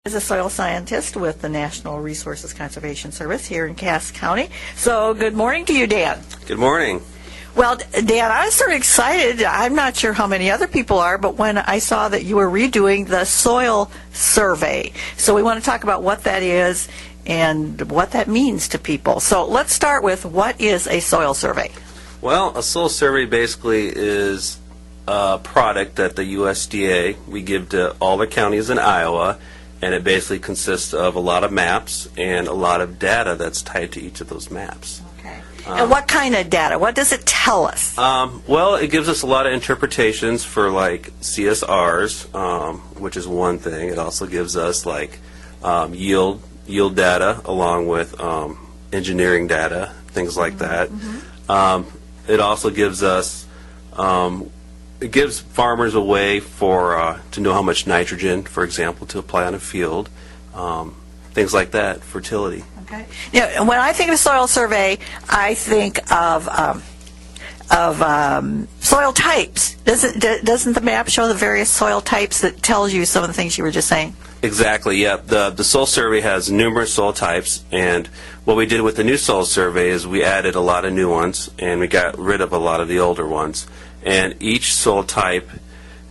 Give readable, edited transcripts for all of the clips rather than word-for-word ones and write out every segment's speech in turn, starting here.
Is a soil scientist with the National Resources Conservation Service here in Cass County. So good morning to you, Dan. Good morning. Well, Dan, I was sort of excited. I'm not sure how many other people are, but when I saw that you were redoing the soil survey. So we want to talk about what that is and what that means to people. So let's start with, what is a soil survey? Well, a soil survey basically is a product that the USDA, we give to all the counties in Iowa, and it basically consists of a lot of maps and a lot of data that's tied to each of those maps. Okay. And what kind of data? What does it tell us? Well, it gives us a lot of interpretations for like CSRs, which is one thing. It also gives us like yield data along with engineering data, things like that. It also gives us it gives farmers a way to know how much nitrogen, for example, to apply on a field, things like that, fertility. Okay. Now, when I think of soil survey, I think of soil types. Doesn't the map show the various soil types that tells you some of the things you were just saying? Exactly, yeah. The soil survey has numerous soil types, and what we did with the new soil survey is we added a lot of new ones, and we got rid of a lot of the older ones. And each soil type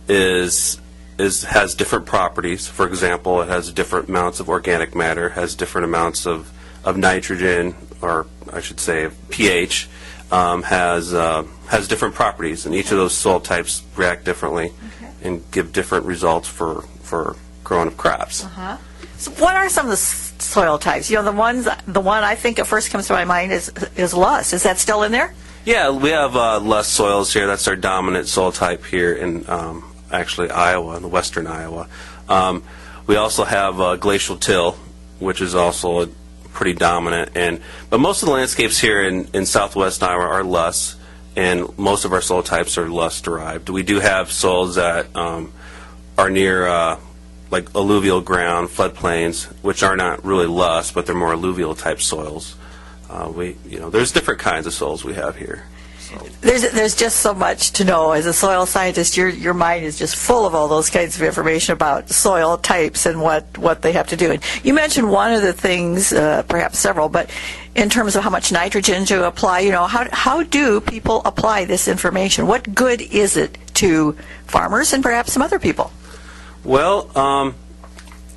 has different properties. For example, it has different amounts of organic matter, has different amounts of nitrogen, or I should say pH, has different properties, and each of those soil types react differently and give different results for growing of crops. So what are some of the soil types? You know, the one I think at first comes to my mind is loess. Is that still in there? Yeah, we have loess soils here. That's our dominant soil type here in actually Iowa, in the western Iowa. We also have glacial till, which is also pretty dominant. But most of the landscapes here in southwest Iowa are loess, and most of our soil types are loess derived. We do have soils that are near like alluvial ground, floodplains, which are not really loess, but they're more alluvial type soils. There's different kinds of soils we have here. So. There's just so much to know. As a soil scientist, your mind is just full of all those kinds of information about soil types and what they have to do. And you mentioned one of the things, perhaps several, but in terms of how much nitrogen to apply, how do people apply this information? What good is it to farmers and perhaps some other people? Well,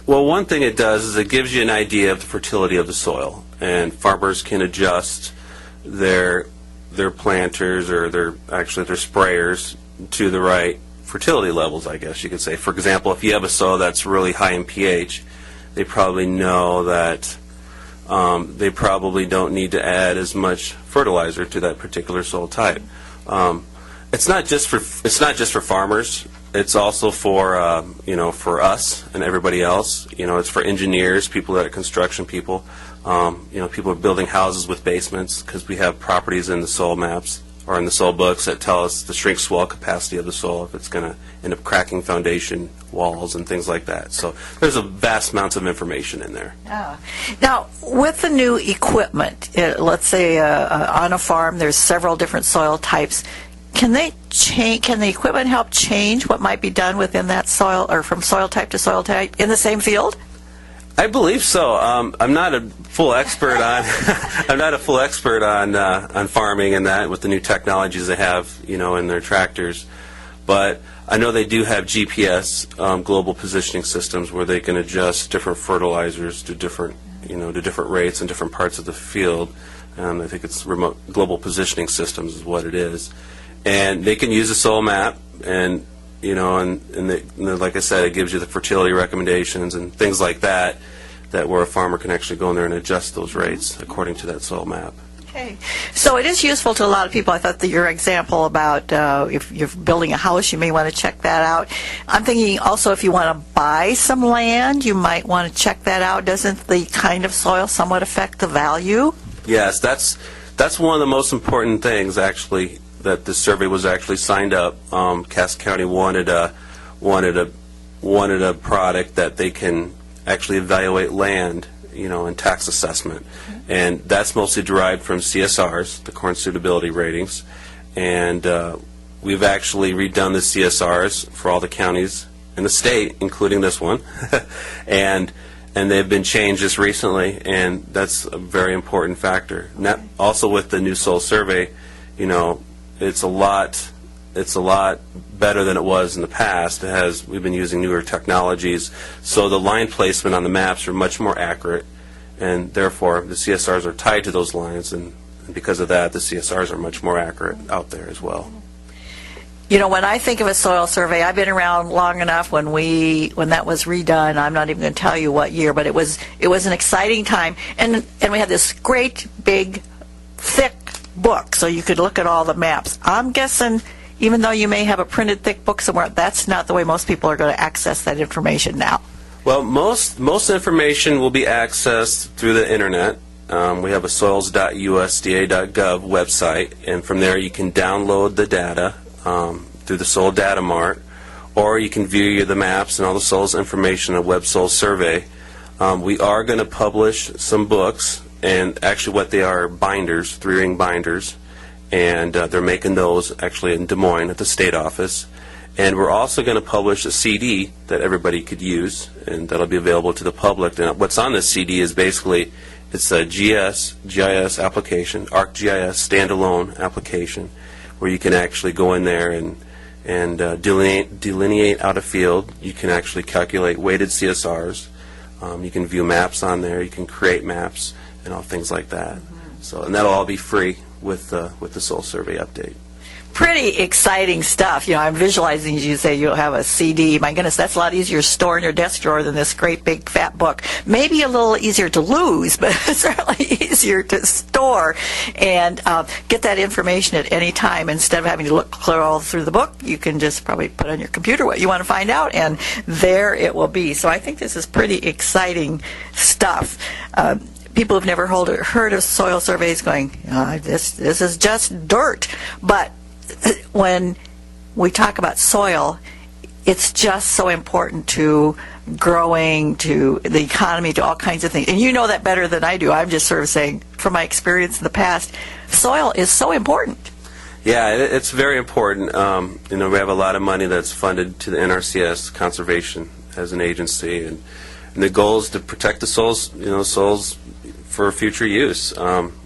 one thing it does is it gives you an idea of the fertility of the soil, and farmers can adjust their planters or their sprayers to the right fertility levels, I guess you could say. For example, if you have a soil that's really high in pH, they probably know that they probably don't need to add as much fertilizer to that particular soil type. It's not just for farmers. It's also for for us and everybody else. It's for engineers, people that are construction people. People are building houses with basements because we have properties in the soil maps or in the soil books that tell us the shrink swell capacity of the soil, if it's going to end up cracking foundation walls and things like that. So there's a vast amounts of information in there. Now, with the new equipment, let's say on a farm there's several different soil types. Can the equipment help change what might be done within that soil, or from soil type to soil type in the same field? I believe so. I'm not a full expert on on farming and that with the new technologies they have, in their tractors. But I know they do have GPS, global positioning systems, where they can adjust different fertilizers to different rates in different parts of the field. And I think it's remote global positioning systems is what it is. And they can use a soil map, and like I said, it gives you the fertility recommendations and things like that, where a farmer can actually go in there and adjust those rates according to that soil map. Okay, so it is useful to a lot of people. I thought that your example about if you're building a house, you may want to check that out. I'm thinking also if you want to buy some land, you might want to check that out. Doesn't the kind of soil somewhat affect the value? Yes, that's one of the most important things, actually, that this survey was actually signed up. Cass County wanted a product that they can actually evaluate land, in tax assessment, and that's mostly derived from CSRs, the corn suitability ratings, and we've actually redone the CSRs for all the counties in the state, including this one, and they've been changed just recently, and that's a very important factor. Also with the new soil survey, it's a lot better than it was in the past. We've been using newer technologies, so the line placement on the maps are much more accurate, and therefore the CSRs are tied to those lines, and because of that, the CSRs are much more accurate out there as well. When I think of a soil survey, I've been around long enough when that was redone. I'm not even going to tell you what year, but it was an exciting time, and we had this great big thick book, so you could look at all the maps. I'm guessing, even though you may have a printed thick book somewhere, that's not the way most people are going to access that information now. Well, most information will be accessed through the internet. We have a soils.usda.gov website, and from there you can download the data through the Soil Data Mart, or you can view the maps and all the soils information on Web Soil Survey. We are going to publish some books, and actually what they are binders, 3-ring binders, and they're making those actually in Des Moines at the state office. And we're also going to publish a CD that everybody could use, and that'll be available to the public. And what's on this CD is basically, it's a GIS application, ArcGIS standalone application, where you can actually go in there and delineate out a field. You can actually calculate weighted CSRs. You can view maps on there. You can create maps and all things like that. And that'll all be free with the Soil Survey update. Pretty exciting stuff. I'm visualizing you say you'll have a CD. My goodness, that's a lot easier to store in your desk drawer than this great big fat book. Maybe a little easier to lose, but certainly easier to store and get that information at any time. Instead of having to look clear all through the book, you can just probably put on your computer what you want to find out, and there it will be. So I think this is pretty exciting stuff. People have never heard of soil surveys going, this is just dirt. But when we talk about soil, it's just so important to growing, to the economy, to all kinds of things. And you know that better than I do. I'm just sort of saying, from my experience in the past, soil is so important. Yeah, it's very important. We have a lot of money that's funded to the NRCS Conservation as an agency, and the goal is to protect the soils, soils for future use.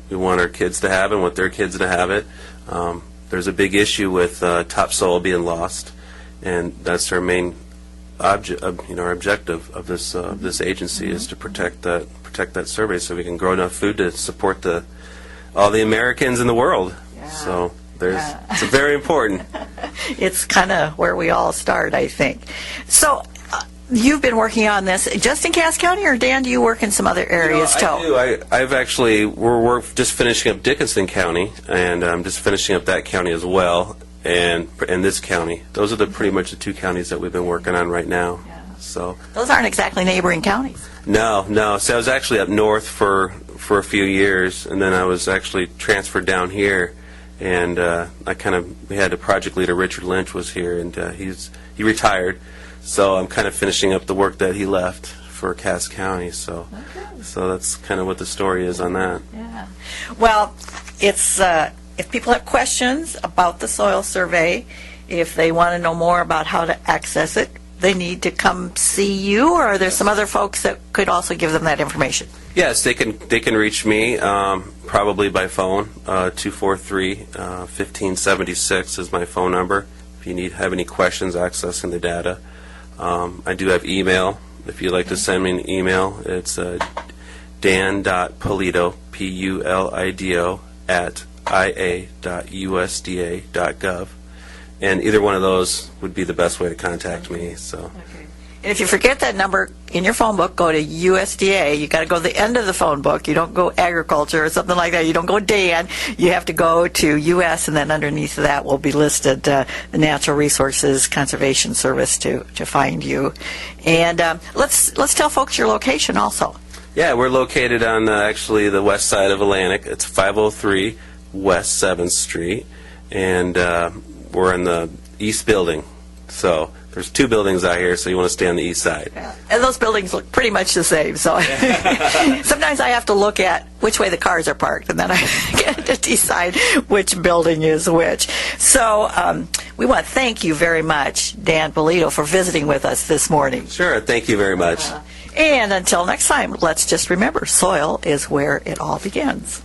We want our kids to have it, and want their kids to have it. There's a big issue with topsoil being lost, and that's our main our objective of this agency is to protect that survey, so we can grow enough food to support all the Americans in the world. Yeah. So it's very important. It's kind of where we all start, I think. So. You've been working on this just in Cass County, or Dan, do you work in some other areas too? I do. I've actually, we're just finishing up Dickinson County, and I'm just finishing up that county as well, and this county. Those are pretty much the two counties that we've been working on right now. Yeah. So those aren't exactly neighboring counties. No. So I was actually up north for a few years, and then I was actually transferred down here, and we had a project leader, Richard Lynch, was here, and he retired. So I'm kind of finishing up the work that he left for Cass County. So that's kind of what the story is on that. Yeah. Well, it's if people have questions about the soil survey, if they want to know more about how to access it, they need to come see you, or are there some other folks that could also give them that information? Yes, they can reach me probably by phone. 243-1576 is my phone number. If you have any questions accessing the data. I do have email. If you'd like to send me an email, it's dan.pulido, Pulido, at ia.usda.gov. And either one of those would be the best way to contact me. So. Okay. And if you forget that number in your phone book, go to USDA. You got to go to the end of the phone book. You don't go agriculture or something like that. You don't go Dan. You have to go to US, and then underneath that will be listed the Natural Resources Conservation Service to find you. And let's tell folks your location also. Yeah, we're located on actually the west side of Atlantic. It's 503 West 7th Street, and we're in the east building. So there's two buildings out here, so you want to stay on the east side. Yeah. And those buildings look pretty much the same. So sometimes I have to look at which way the cars are parked, and then I get to decide which building is which. So we want to thank you very much, Dan Bolito, for visiting with us this morning. Sure, thank you very much. And until next time, let's just remember, soil is where it all begins.